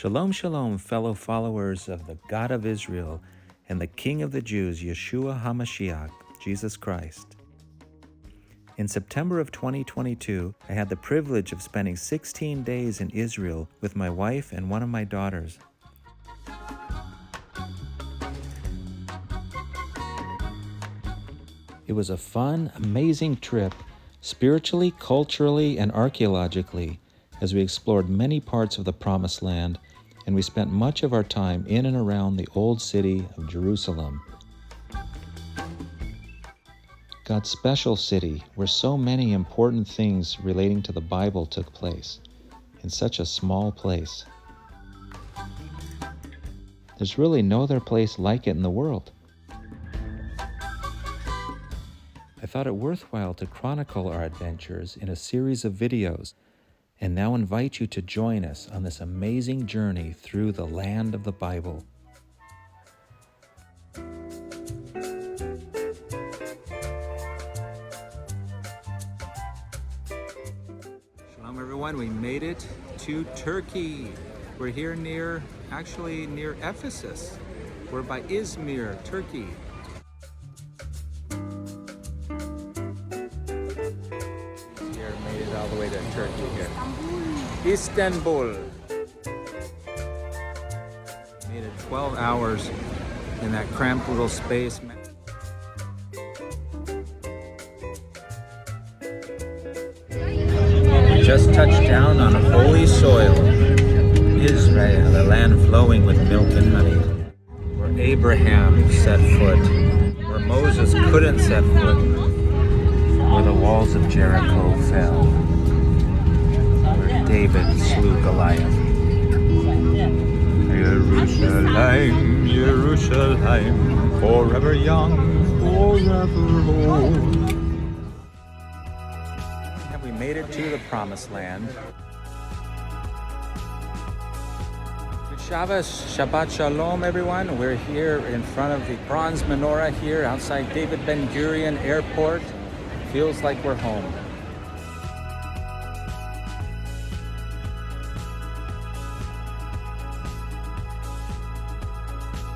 Shalom, shalom, fellow followers of the God of Israel and the King of the Jews, Yeshua HaMashiach, Jesus Christ. In September of 2022, I had the privilege of spending 16 days in Israel with my wife and one of my daughters. It was a fun, amazing trip, spiritually, culturally, and archaeologically, as we explored many parts of the Promised Land, and we spent much of our time in and around the old city of Jerusalem. God's special city, where so many important things relating to the Bible took place, in such a small place. There's really no other place like it in the world. I thought it worthwhile to chronicle our adventures in a series of videos, and now invite you to join us on this amazing journey through the land of the Bible. Shalom everyone, we made it to Turkey. We're here near Ephesus. We're by Izmir, Turkey. Made it all the way to Turkey here. Istanbul. Made it 12 hours in that cramped little space. We just touched down on holy soil. Israel, a land flowing with milk and honey. Where Abraham set foot. Where Moses couldn't set foot. Where the walls of Jericho fell, where David slew Goliath. Jerusalem, Jerusalem, forever young, forever old. Have we made it to the Promised Land? Good Shabbos, Shabbat Shalom, everyone. We're here in front of the bronze menorah here outside David Ben-Gurion Airport. Feels like we're home.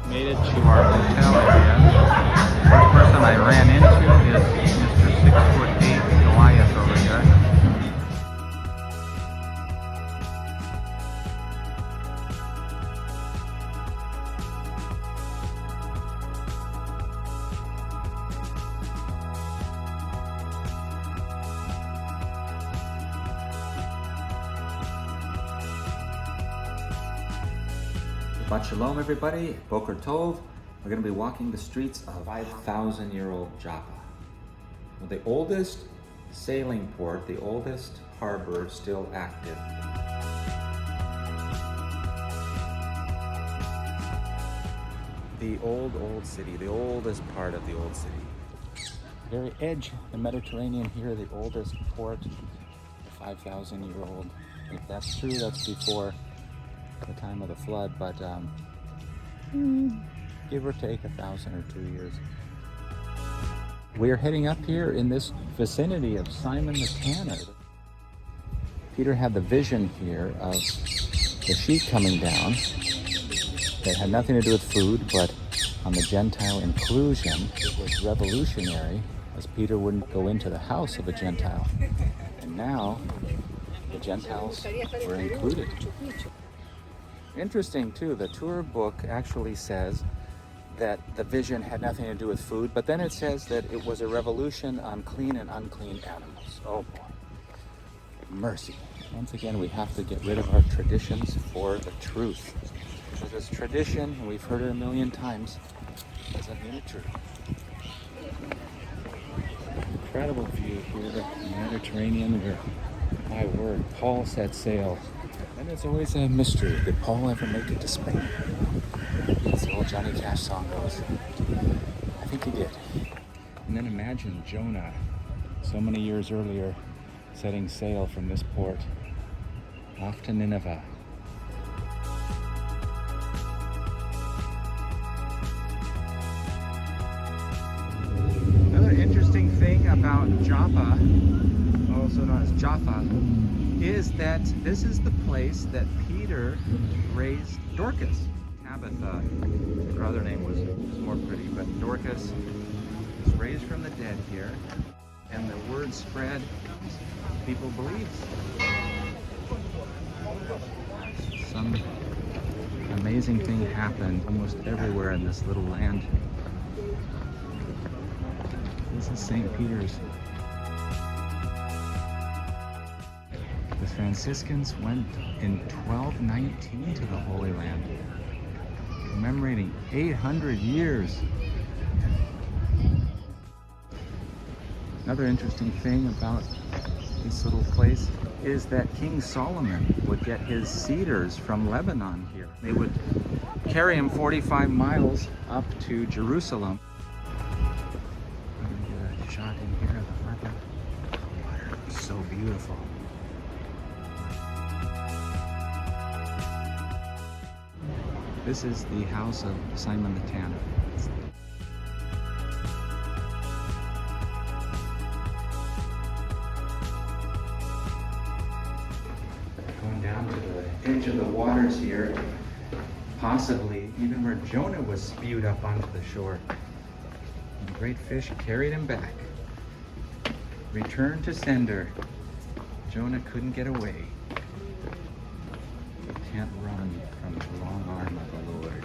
Made it to our hotel area. First person I ran into is Mr. 6'8" Goliath over here. Shabbat Shalom, everybody. Boker Tov. We're going to be walking the streets of 5,000-year-old Jaffa. Well, the oldest sailing port, the oldest harbor still active. The old city, the oldest part of the old city. Very edge of the Mediterranean here, the oldest port, 5,000-year-old. If that's true, that's before the time of the flood, but give or take 1,000 or 2 years. We're heading up here in this vicinity of Simon the Tanner. Peter had the vision here of the sheep coming down that had nothing to do with food, but on the Gentile inclusion, it was revolutionary, as Peter wouldn't go into the house of a Gentile. And now the Gentiles were included. Interesting too, the tour book actually says that the vision had nothing to do with food, but then it says that it was a revolution on clean and unclean animals. Oh boy, mercy. Once again, we have to get rid of our traditions for the truth. Because this tradition, and we've heard it a million times, doesn't mean it's true. Incredible view here in the Mediterranean where, my word, Paul set sail. And it's always a mystery. Did Paul ever make it to Spain? As the old Johnny Cash song goes. I think he did. And then imagine Jonah, so many years earlier, setting sail from this port off to Nineveh. Another interesting thing about Jaffa, also known as Jaffa, is that this is the place that Peter raised Dorcas. Tabitha, her other name was more pretty, but Dorcas was raised from the dead here, and the word spread. People believed. Some amazing thing happened almost everywhere in this little land. This is St. Peter's. The Franciscans went in 1219 to the Holy Land, commemorating 800 years. Another interesting thing about this little place is that King Solomon would get his cedars from Lebanon here. They would carry him 45 miles up to Jerusalem. I'm gonna get a shot in here of the harbor. The water looks so beautiful. This is the house of Simon the Tanner. Going down to the edge of the waters here, possibly even where Jonah was spewed up onto the shore. And the great fish carried him back. Returned to sender. Jonah couldn't get away. You can't run from the long arm of the Lord.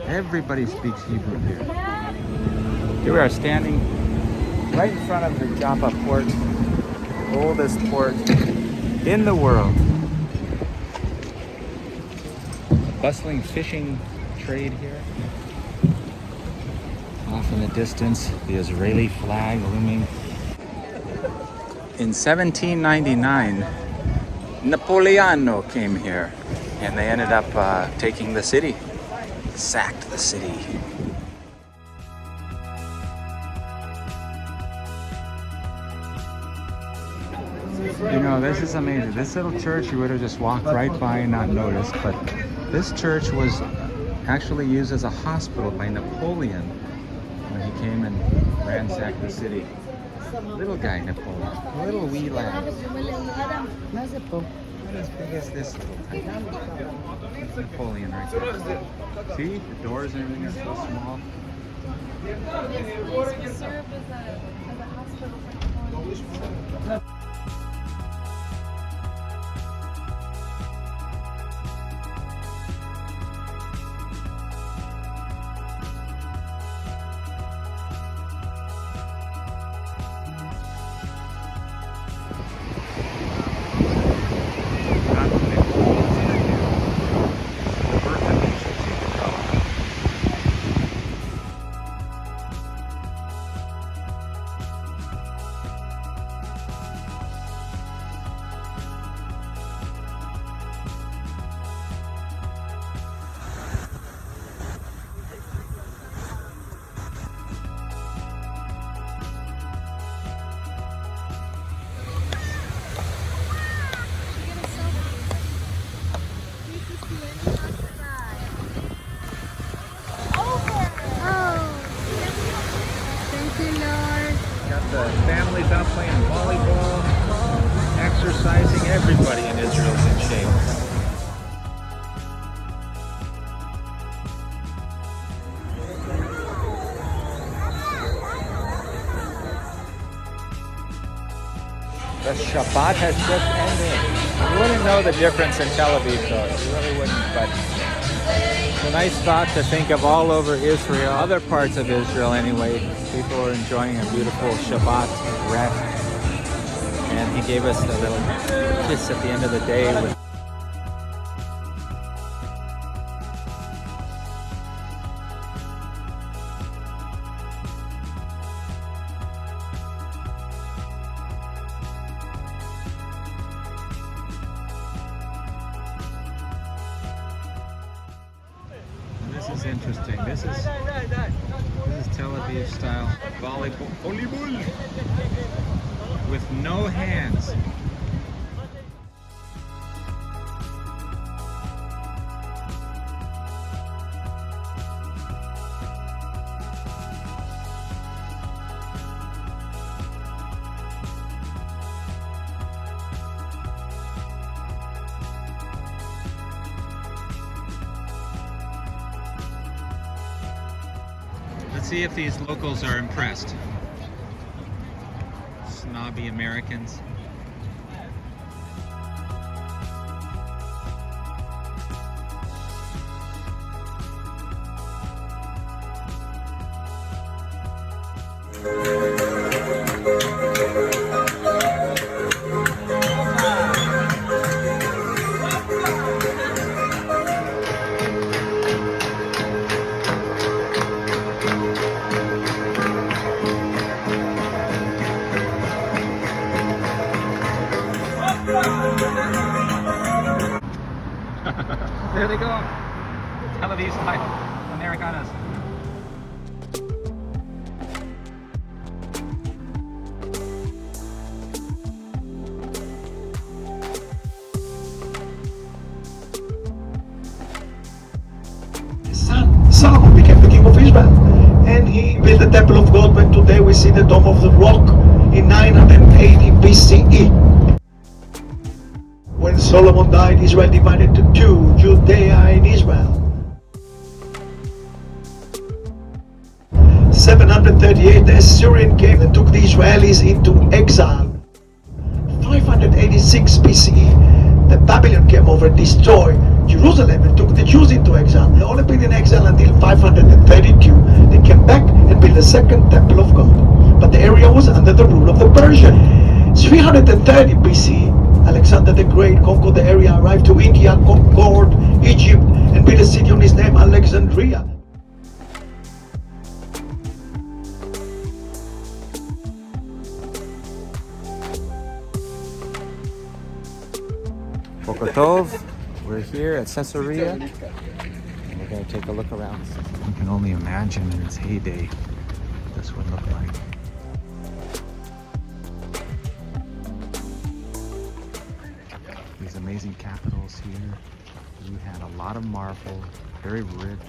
Everybody speaks Hebrew here. Here we are standing right in front of the Jaffa port, the oldest port in the world. Bustling fishing trade here. Off in the distance, the Israeli flag looming. In 1799, Napoleano came here, and they ended up taking the city, sacked the city. You know, this is amazing. This little church you would have just walked right by and not noticed, but this church was actually used as a hospital by Napoleon when he came and ransacked the city. Little guy, Napoleon. Little wee lad. Not as big as this little guy. That's Napoleon right there. See? The doors and everything are so small. This was served as a hospital for Napoleon. The families out playing volleyball, exercising. Everybody in Israel is in shape. The Shabbat has just ended. You wouldn't know the difference in Tel Aviv, though. You really wouldn't, but it's a nice thought to think of all over Israel, other parts of Israel anyway. People are enjoying a beautiful Shabbat rest. And he gave us a little kiss at the end of the day. This is interesting. This is Tel Aviv style volleyball with no hands. Let's see if these locals are impressed. Snobby Americans. There they go. Tel Aviv style Americanas. His son Solomon became the king of Israel, and he built the temple of God. But today we see the Dome of the Rock in 980 BCE. When Solomon died, Israel divided to two, Judea and Israel. 738, the Assyrian came and took the Israelis into exile. 586 BCE, the Babylon came over and destroyed Jerusalem and took the Jews into exile. They only been in exile until 532. They came back and built the second temple of God. But the area was under the rule of the Persians. 330 BCE, Alexander the Great conquered the area, arrived to India, conquered Egypt, and built a city on his name, Alexandria. Boker Tov. We're here at Caesarea, and we're going to take a look around. You can only imagine in its heyday what this would look like. These amazing capitals here. You had a lot of marble, very rich.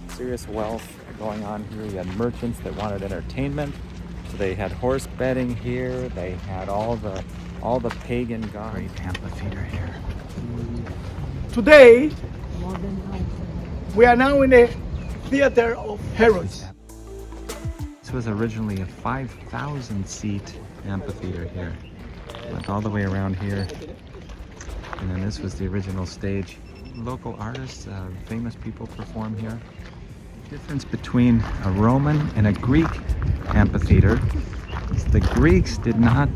Serious wealth going on here. You had merchants that wanted entertainment. So they had horse betting here. They had all the pagan gods. Great amphitheater here. Today, we are now in the theater of Herods. This was originally a 5,000 seat amphitheater here. Went all the way around here. And then this was the original stage. Local artists, famous people perform here. The difference between a Roman and a Greek amphitheater is the Greeks did not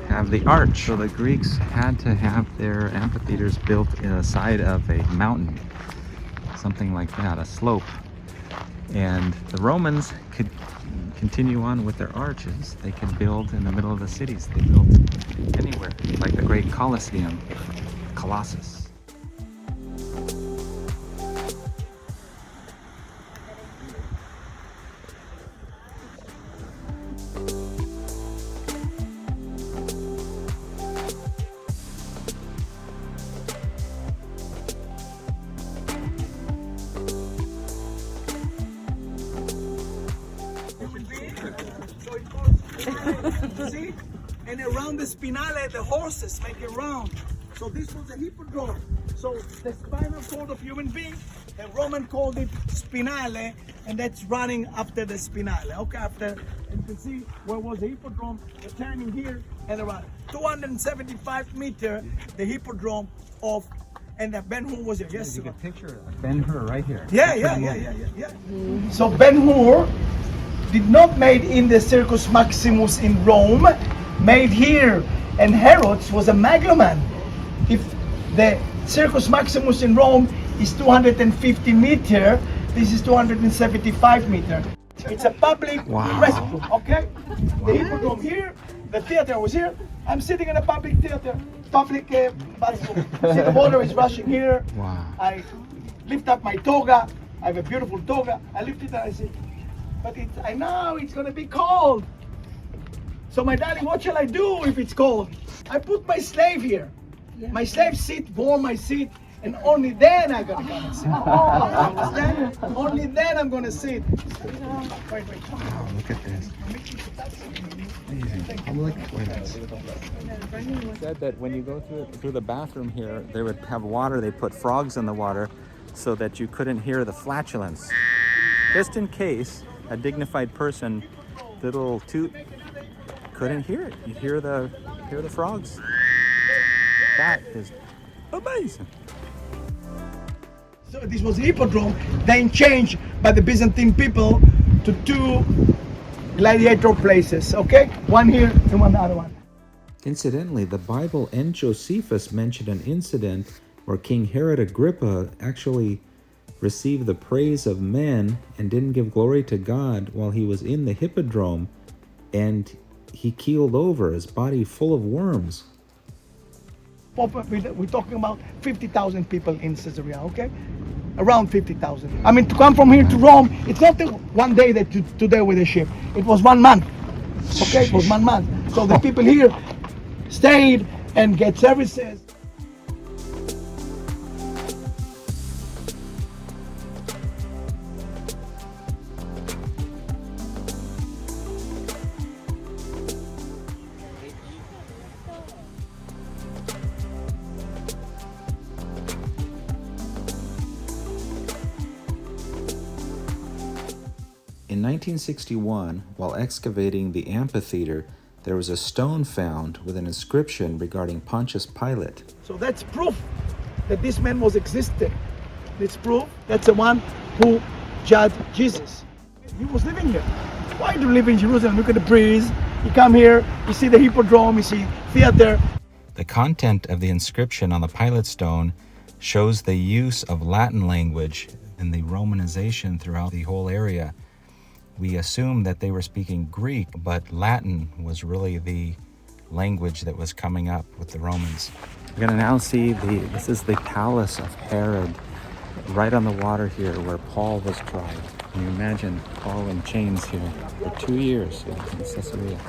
have the arch. So the Greeks had to have their amphitheaters built in the side of a mountain. Something like that, a slope. And the Romans could continue on with their arches. They could build in the middle of the cities. They built anywhere, like the great Colosseum, Colossus. See? And around the spinale, the horses make a round. So this was a hippodrome. So the spinal cord of human being, the Roman called it spinale, and that's running after the spinale. Okay, after, and you can see where was the hippodrome, the turning here and around. 275 meter, the hippodrome of, and the Ben-Hur was here. Yes, you can picture Ben-Hur right here. Yeah. So Ben-Hur did not made in the Circus Maximus in Rome, made here, and Herods was a megaloman. If the Circus Maximus in Rome is 250 meter, this is 275 meter. It's a public restroom, okay? The hippodrome here, the theater was here. I'm sitting in a public theater, public bathroom. See, the water is rushing here. Wow. I lift up my toga. I have a beautiful toga. I lift it and I say, but I know it's gonna be cold. So my darling, what shall I do if it's cold? I put my slave here. Yeah. My slave sit, warm my seat, and only then I'm gonna come and sit. Understand? Only then I'm gonna sit. Wait. Wow, look at this. Amazing. Said that when you go through the bathroom here, they would have water. They put frogs in the water so that you couldn't hear the flatulence. Just in case a dignified person, little toot, couldn't hear it. You'd hear the frogs. That is amazing. So this was hippodrome, then changed by the Byzantine people to two gladiator places, okay? One here and one other one. Incidentally, the Bible and Josephus mention an incident where King Herod Agrippa actually received the praise of men and didn't give glory to God while he was in the hippodrome, and he keeled over, his body full of worms. We're talking about 50,000 people in Caesarea, okay? Around 50,000. I mean, to come from here to Rome, it's not one day that to there with a ship. It was 1 month, okay? It was 1 month. So the people here stayed and get services. In 1961, while excavating the amphitheater, there was a stone found with an inscription regarding Pontius Pilate. So that's proof that this man was existed. It's proof that's the one who judged Jesus. He was living here. Why do you live in Jerusalem? Look at the breeze. You come here, you see the hippodrome, you see theater. The content of the inscription on the Pilate stone shows the use of Latin language and the Romanization throughout the whole area. We assume that they were speaking Greek, but Latin was really the language that was coming up with the Romans. We're going to now see this is the palace of Herod, right on the water here where Paul was tried. Can you imagine Paul in chains here for 2 years in Caesarea?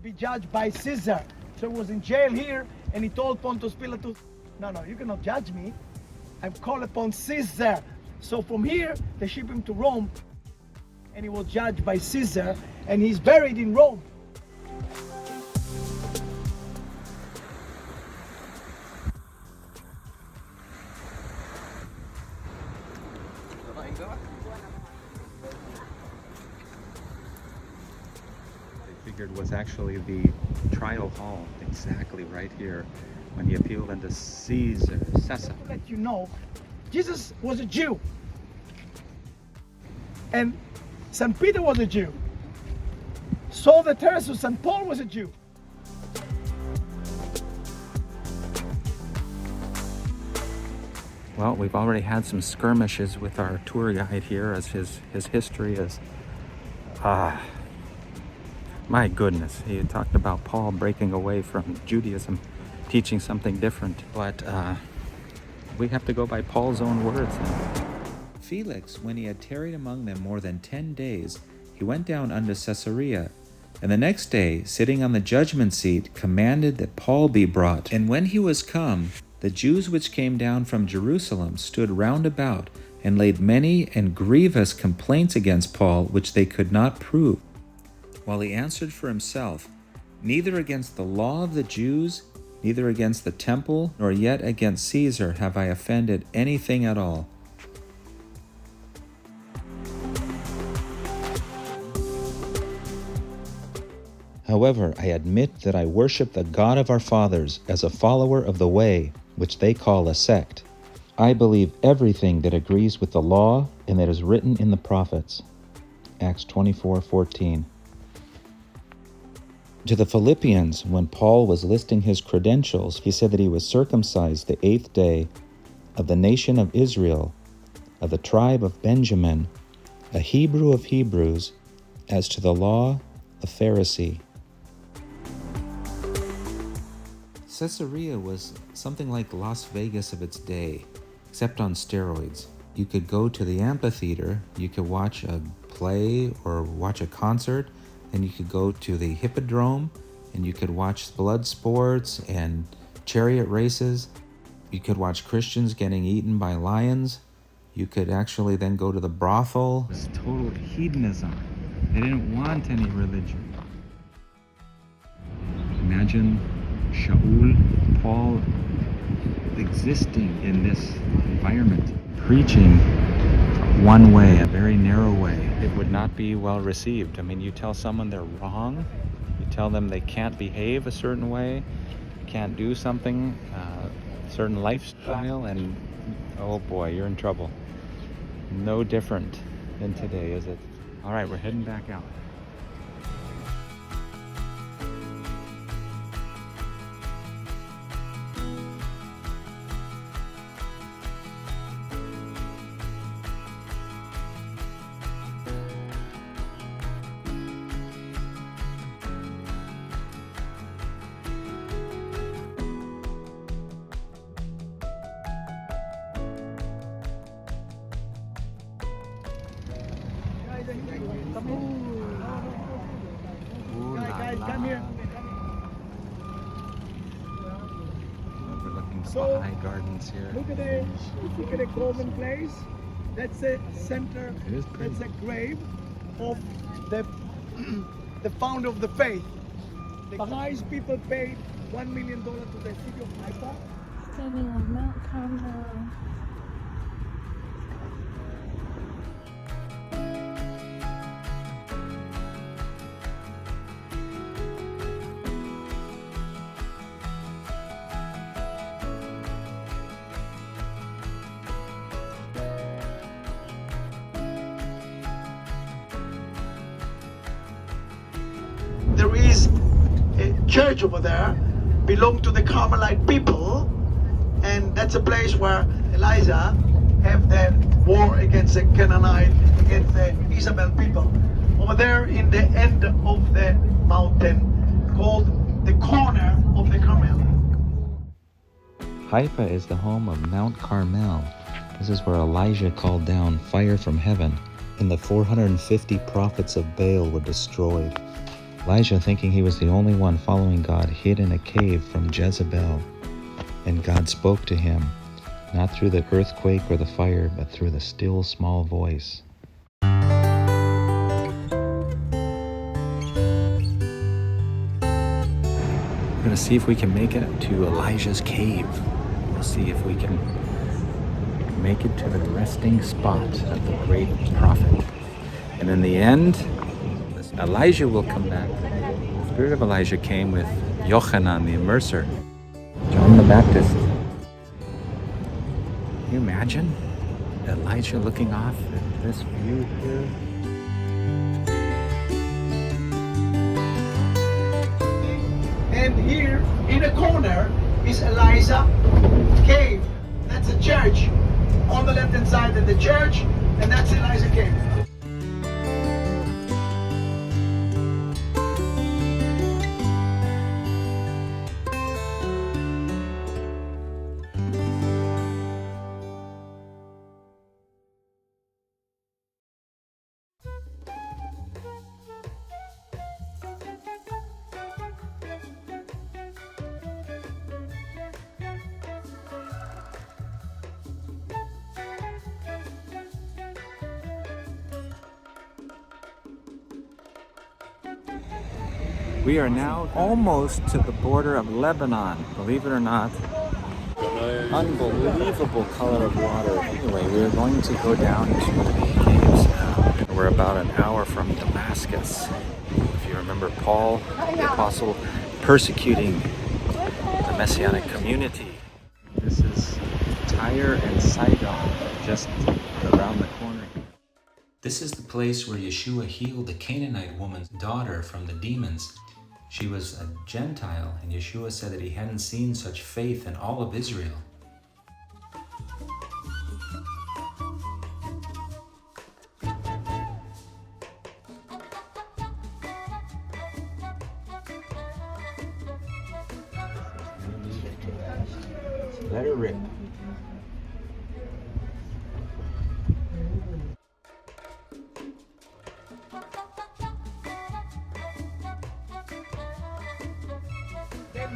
Be judged by Caesar. So he was in jail here and he told Pontius Pilate, no, you cannot judge me. I've called upon Caesar. So from here, they ship him to Rome and he was judged by Caesar and he's buried in Rome. Figured was actually the trial hall, exactly right here, when he appealed unto Caesar. To let you know, Jesus was a Jew, and St. Peter was a Jew. Saul the Tarsus, St. Paul was a Jew. Well, we've already had some skirmishes with our tour guide here, as his history is my goodness, he had talked about Paul breaking away from Judaism, teaching something different. But we have to go by Paul's own words now. Felix, when he had tarried among them more than 10 days, he went down unto Caesarea, and the next day, sitting on the judgment seat, commanded that Paul be brought. And when he was come, the Jews which came down from Jerusalem stood round about, and laid many and grievous complaints against Paul, which they could not prove. While he answered for himself, neither against the law of the Jews, neither against the temple, nor yet against Caesar have I offended anything at all. However, I admit that I worship the God of our fathers as a follower of the way, which they call a sect. I believe everything that agrees with the law and that is written in the prophets. Acts 24:14. To the Philippians, when Paul was listing his credentials, he said that he was circumcised the 8th day, of the nation of Israel, of the tribe of Benjamin, a Hebrew of Hebrews, as to the law, a Pharisee. Caesarea was something like Las Vegas of its day, except on steroids. you could go to the amphitheater, you could watch a play or watch a concert, then you could go to the hippodrome and you could watch blood sports and chariot races. You could watch Christians getting eaten by lions. You could actually then go to the brothel. It was total hedonism. They didn't want any religion. Imagine Shaul, Paul, existing in this environment, preaching one way, a very narrow way. It would not be well received. I mean, you tell someone they're wrong, you tell them they can't behave a certain way, can't do something, certain lifestyle, and oh boy, you're in trouble. No different than today, is it? All right, we're heading back out. Guys, come here. Overlooking So, Baha'i gardens here. Look at a common place. That's a center. It is pretty. That's a grave of the the founder of the faith. The Baha'is people paid $1 million to the city of Haifa. Standing on Mount Carmel. There is a church over there, belong to the Carmelite people, and that's a place where Elijah have the war against the Canaanite, against the Isabel people. Over there in the end of the mountain, called the corner of the Carmel. Haifa is the home of Mount Carmel. This is where Elijah called down fire from heaven, and the 450 prophets of Baal were destroyed. Elijah, thinking he was the only one following God, hid in a cave from Jezebel, and God spoke to him, not through the earthquake or the fire, but through the still small voice. We're going to see if we can make it to Elijah's cave. We'll see if we can make it to the resting spot of the great prophet. And in the end, Elijah will come back. The spirit of Elijah came with Yochanan the immerser, John the Baptist. Can you imagine Elijah looking off at this view here? And here in the corner is Elijah cave. That's a church. On the left hand side of the church, and that's Elijah cave. We are now almost to the border of Lebanon, believe it or not. Unbelievable color of water. Anyway, we are going to go down to the caves now. We're about an hour from Damascus. If you remember Paul, the apostle, persecuting the Messianic community. This is Tyre and Sidon, just around the corner. This is the place where Yeshua healed the Canaanite woman's daughter from the demons. She was a Gentile, and Yeshua said that he hadn't seen such faith in all of Israel. Let her rip.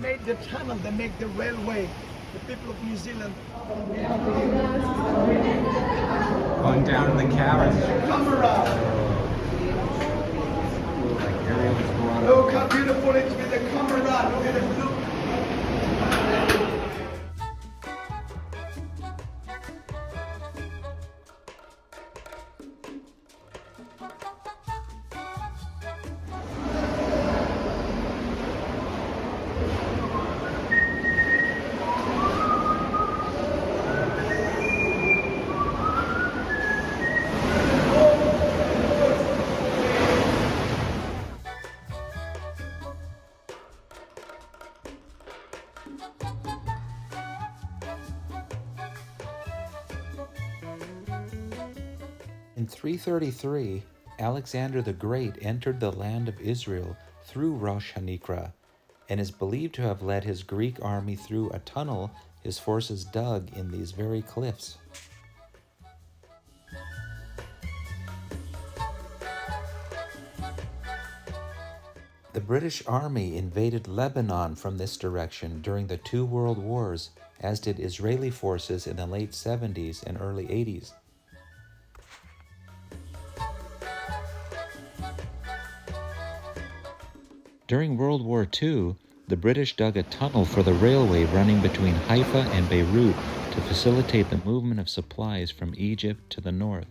made the tunnel, they make the railway. The people of New Zealand. Going down the cavern. Camera. Look how beautiful it is with the camera. Look at the blue. In 333, Alexander the Great entered the land of Israel through Rosh Hanikra, and is believed to have led his Greek army through a tunnel his forces dug in these very cliffs. The British Army invaded Lebanon from this direction during the two world wars, as did Israeli forces in the late 70s and early 80s. During World War II, the British dug a tunnel for the railway running between Haifa and Beirut to facilitate the movement of supplies from Egypt to the north.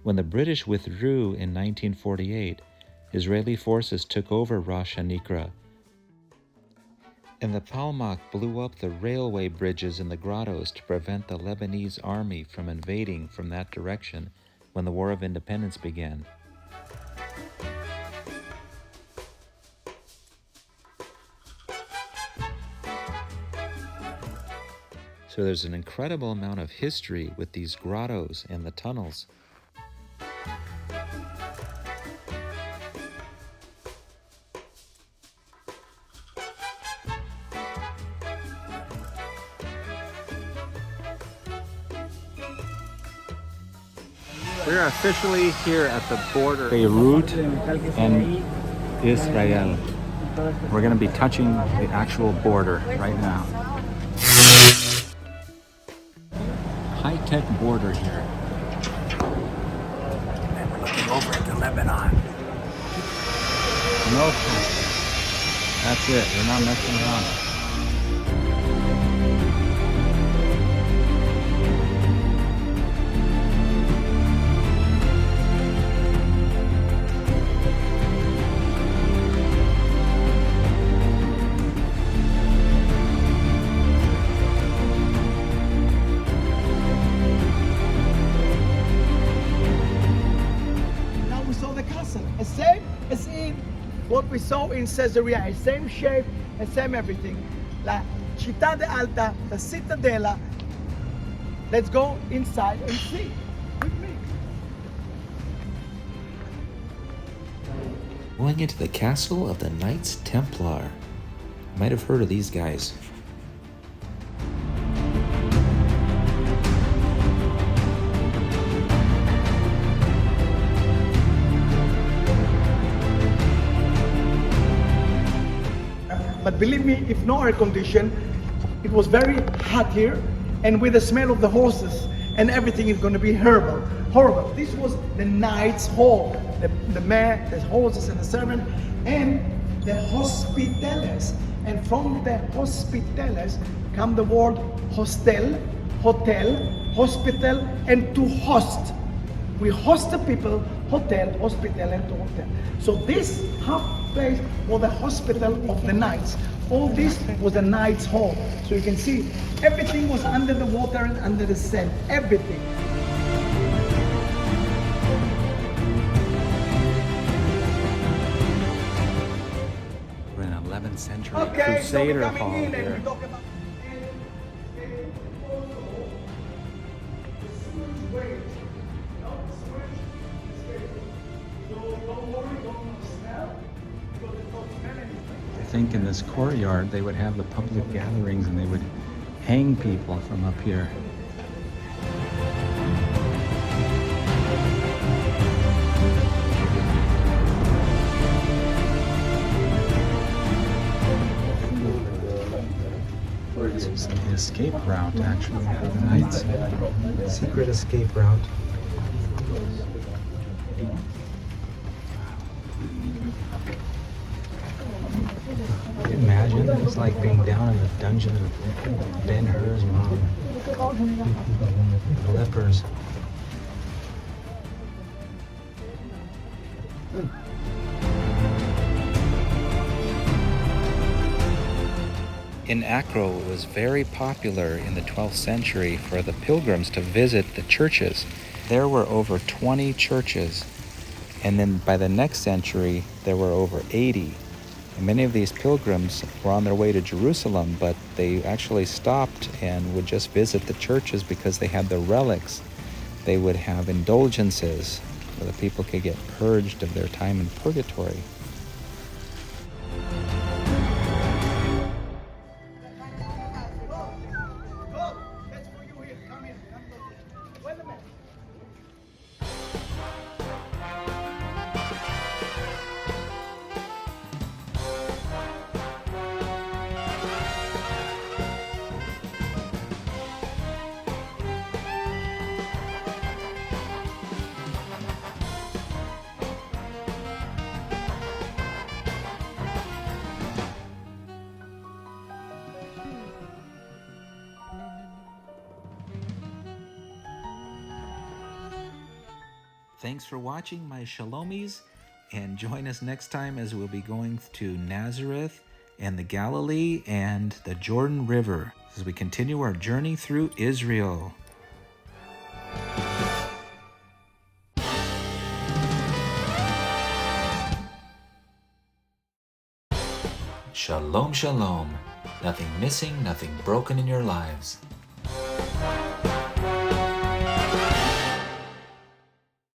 When the British withdrew in 1948, Israeli forces took over Rosh Hanikra, and the Palmach blew up the railway bridges in the grottos to prevent the Lebanese army from invading from that direction when the War of Independence began. So there's an incredible amount of history with these grottos and the tunnels. We're officially here at the border, Beirut and Israel. We're going to be touching the actual border right now. High-tech border here. And we're looking over into Lebanon. No, that's it. We're not messing around. Same as in what we saw in Caesarea, same shape and same everything. La Città de Alta, the Cittadella. Let's go inside and see with me. Going into the castle of the Knights Templar. You might have heard of these guys. But believe me, if no air condition, it was very hot here, and with the smell of the horses and everything is going to be horrible. This was the knight's hall, the man, the horses and the servant, and the hospitales. And from the hospitales come the word hostel, hotel, hospital, and to host. We host the people, hotel, hospital, and to hotel. So this half place was the hospital of the knights. All this was the knight's hall. So you can see everything was under the water and under the sand. Everything. We're in an 11th century Crusader hall here. I think in this courtyard they would have the public gatherings and they would hang people from up here. escape route, actually, for the night. Secret escape route. Can you imagine? It's like being down in the dungeon of Ben-Hur's mom. The lepers. In Acro, it was very popular in the 12th century for the pilgrims to visit the churches. There were over 20 churches, and then by the next century, there were over 80. And many of these pilgrims were on their way to Jerusalem, but they actually stopped and would just visit the churches because they had the relics. They would have indulgences so that people could get purged of their time in purgatory. Thanks for watching, my Shalomies, and join us next time as we'll be going to Nazareth and the Galilee and the Jordan River as we continue our journey through Israel. Shalom, shalom. Nothing missing, nothing broken in your lives.